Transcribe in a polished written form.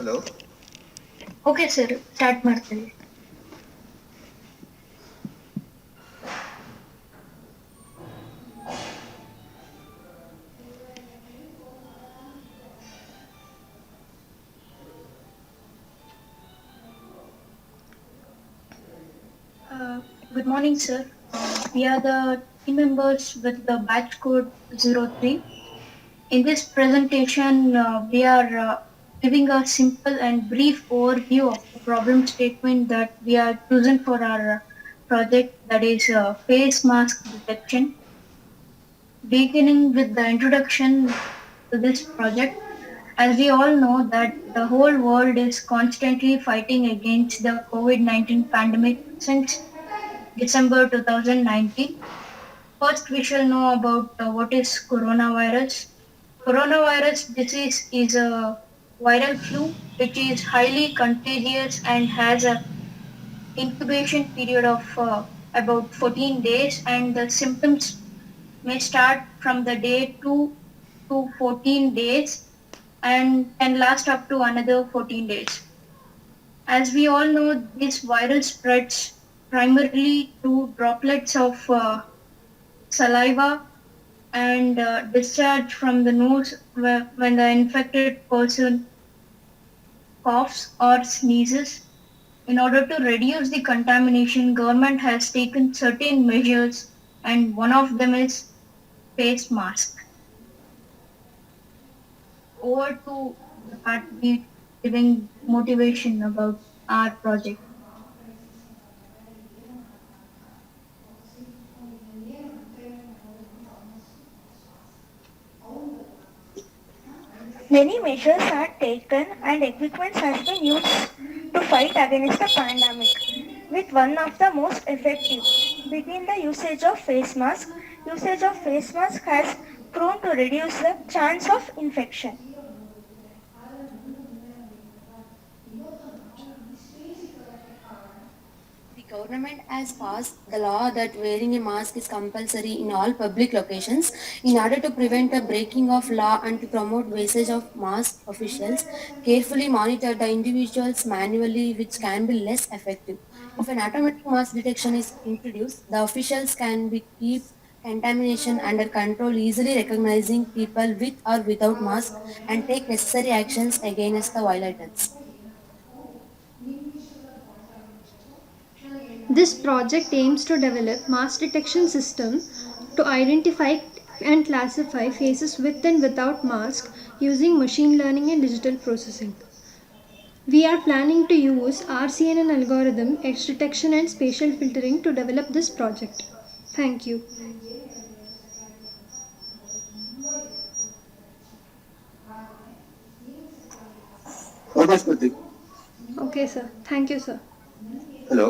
Hello. Okay sir, start ಮಾಡ್ತೀನಿ. Good morning, sir. We are the team members with the batch code 03. In this presentation, we are giving a simple and brief overview of the problem statement that we are chosen for our project, that is face mask detection. Beginning with the introduction to this project, as we all know that the whole world is constantly fighting against the COVID-19 pandemic since December 2019. First, we shall know about what is coronavirus. Coronavirus disease is a viral flu which is highly contagious and has a incubation period of about 14 days, and the symptoms may start from the day 2 to 14 days and can last up to another 14 days. As we all know, this virus spreads primarily through droplets of saliva and discharge from the nose when the infected person coughs or sneezes. In order to reduce the contamination, government has taken certain measures, and one of them is face mask. Over to the part giving motivation about our project. Many measures are taken and equipment has been used to fight against the pandemic, with one of the most effective. Begin the usage of face mask. Usage of face mask has proven to reduce the chance of infection. The government has passed the law that wearing a mask is compulsory in all public locations. In order to prevent the breaking of law and to promote wastage of mask, officials carefully monitor the individuals manually, which can be less effective. If an automatic mask detection is introduced, the officials can keep contamination under control, easily recognizing people with or without mask and take necessary actions against the violators. This project aims to develop mask detection system to identify and classify faces with and without mask using machine learning and digital processing. We are planning to use RCNN algorithm, edge detection and spatial filtering to develop this project. Thank you. Bhaspathi. Okay, sir. Thank you, sir. Hello.